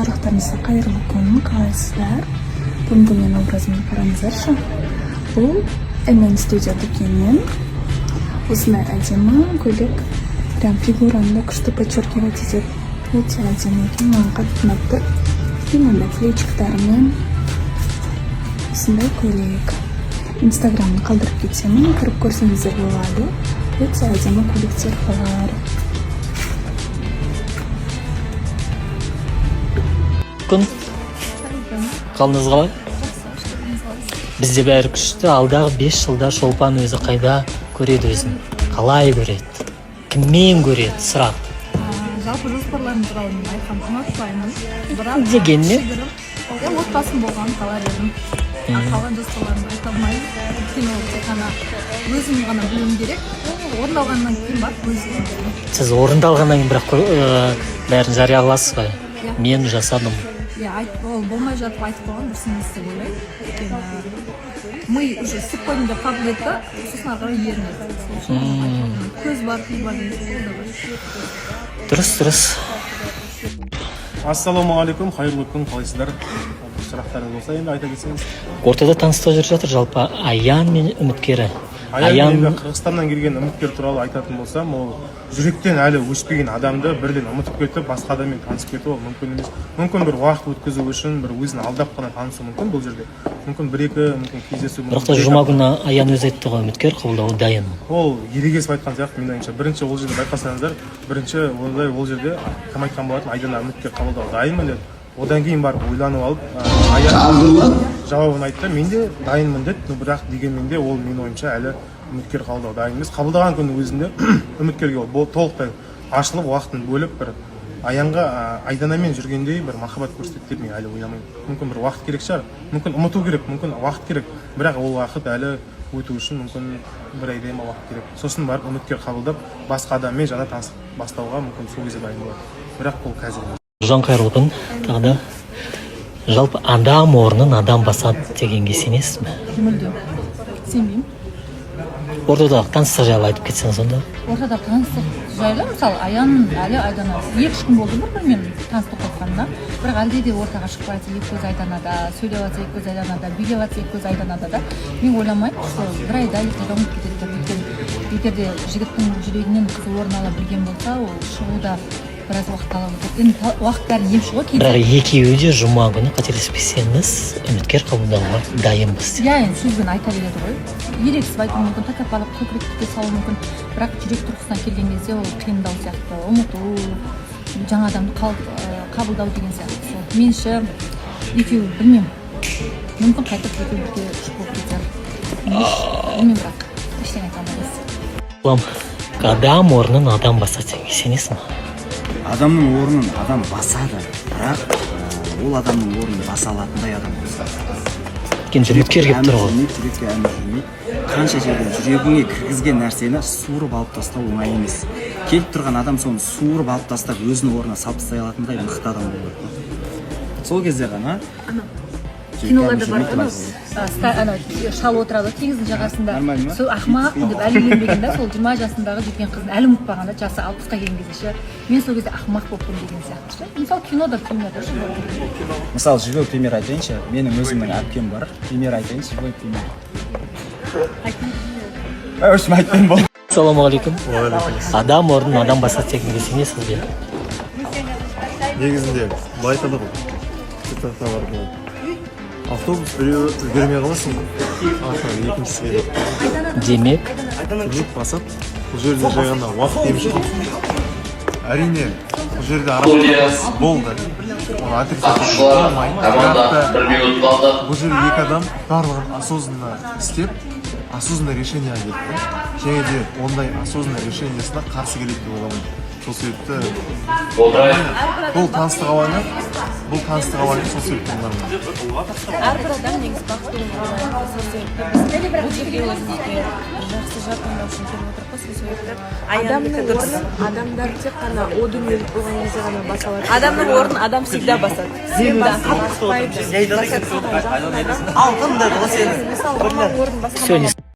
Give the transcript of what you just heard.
Барлықтарыңызға қайырлы күн, қалайсыздар? Бүгінгі менің образымды қараңыздаршы. Бұл MN Studio дүкенінен осындай әдемі көйлек, прям фигураны да күшті подчеркивать етеді. Өте әдемі екен, маған қатты ұнап тұр. Мынандай плечиктарымен осындай көйлек. Инстаграмын қалдырып кетемін, кіріп көрсеңіздер болады. Өте әдемі көйлектер бар. Күн қалыңыз қалай? Бізде бәрі күшті. Алдағы 5 жылда Шолпан өзі қайда көреді өзін? Қалай көреді? Кіммен көреді? Сұрақ. Жалпы жоспарларым туралы мен айтқанды ұнатпаймын. Бірақ Деген не? отбасым болған қалар едім. Қалған жоспарларымды айта алмаймын. Өйткені ол тек қана өзім ғана білуім керек. Орындалғаннан кейін барып өзім білемін. Сіз орындалғаннан кейін бірақ бәрін жария қыласыз ба? Мен жасадым. Ол болмай жатып айтып қойған дұрыс емес деп ойлаймын. Өйткені ми уже істеп қойдым деп қабыл етті, сосын ары қарай ерінеді. Көз бар, тіл бар дейді. Дұрыс. Ассалаумағалейкум, қайырлы күн, қалайсыздар? Сұрақтарыңыз болса енді айта кетсеңіз. Ортада таныстырып жүріп жатыр жалпы Аян мен үміткері. Аян Қырғызстаннан келген үміткер туралы айтатын болсам, ол жүректен әлі өшпеген адамды бірден ұмытып кетіп, басқа адаммен танысып кету ол мүмкін емес. Мүмкін бір уақыт өткізу үшін бір өзін алдап қана танысу мүмкін бұл жерде. Мүмкін бір-екі, мүмкін кездесу. Бірақ та жұма күні Аян өзі айтты ғой, үміткер қабылдауға дайын. Ол ерегесіп айтқан сияқты менің ойымша. Бірінші ол жерде байқасаңыздар, ол жерде кім айтқан болатын, Айдана үміткер қабылдауға дайынмын деді. Одан кейін барып ойланып алып, Аян жауабын айтты. Мен де дайынмын деді, бірақ дегенмен де ол менің ойымша әлі үміткер қабылдауға дайын емес. Қабылдаған күннің өзінде үміткерге ол толықтай ашылып, уақытын бөліп бір Аянға Айданамен жүргендей бір махаббат көрсетеді деп мен әлі ойламаймын. Мүмкін бір уақыт керек шығар, мүмкін ұмыту керек, мүмкін уақыт керек, бірақ ол уақыт әлі өту үшін мүмкін бір айдай ма уақыт керек. Сосын барып үміткер қабылдап, басқа адаммен жаңа танысып бастауға мүмкін сол кезде дайын болады. Бірақ бұл қазір емес. Жан қайырлы күн. Тағы да жалпы адам орнын адам басады дегенге сенесіз бе? Мүлдем сенбеймін. Ортадағы таныстық жайлы айтып кетсеңіз онда. Ортадағы таныстық жайлы, мысалы Аян әлі Айдана 2 күн болды бірмен таныстық қосқанына, бірақ әлде де ортаға шықпай жатса екі көз Айданада, сөйлеп жатса екі көз Айданада, билеп жатса екі көз Айданада да мен ойламаймын, сол бір айда екі айда ұмытып кетеді деп. Егер де жігіттің жүрегінен қызы орын ала білген болса, ол шығуда біраз уақыт алып отыр. Енді уақыт бәрін емші ғой кейде. Бірақ екеуі де жұма күні қателеспесеңіз үміткер қабылдауға дайынбыз. Енді сөзбен айта береді ғой. Ерегісіп айтуы мүмкін, тәкаппарлық көкіректі де салуы мүмкін. Бірақ жүрек тұрғысынан келген кезде ол қиындау сияқты. Ұмыту, жаңа адамды қабылдау деген сияқты. Сол меніңше екеуі білмеймін. Мүмкін қайтып екеуі бірге шығып кетер. Білмеймін, бірақ ештеңе айта алмаймыз. Адам орнын адам басады деген сенесің бе? Адамның орнын адам басады, бірақ ол адамның орнын баса алатындай адам басады. Үміткер келіп тұр ғой. Жүрекке әмір жүрмейді. Қанша жерден жүрегіңе кіргізген нәрсені суырып алып тастау оңай емес. Келіп тұрған адам соны суырып алып тастап өзінің орнына салып тастай алатындай мықты адам болады. Сол кезде ғана киноларда бар ғой, шал отырады теңіздің жағасында, сол ақымақ деп әлі үйленбеген да, сол 20 жасындағы жүрген қыздың әлі ұмытпаған да, жасы 60-қа келген кезде мен сол кезде ақымақ болыппын деген сияқты. Мысалы кинода мысалы живой пример айтайыншы, менің өзімнің әпкем бар, пример айтайыншы, живой пример. Өшім айтпайын бол. Ассалаумағалейкум. Адам орнын адам басады дегенге сенесіз бе? Негізінде былай айтады ғой. Автобус біреуі үлгермей қаласың, екіншісі келеді. Демек, жүрек басады, бұл жерде жай ғана уақыт емші. Әрине, бұл жерде араққа болды. Ол отрицательный болмайды. Бұл жерде екі адам барлығын осознанно істеп, осознанно решение келді. Және де ондай осознанно решениесіне қарсы келеді деп ойламайды. Сол себепті бұл таныстық алаңы, сол себепті әрбір адам негізі бақытты болуға сол себепті бұл жерге өзімізге жақсы жақындау үшін келіп отырмыз қой. Сол себепті адамдар тек қана о дүниелік болған кезде ғана баса алады. адамның орнын адам всегда басады. Алтын да Мысалы, маманың орнын басқан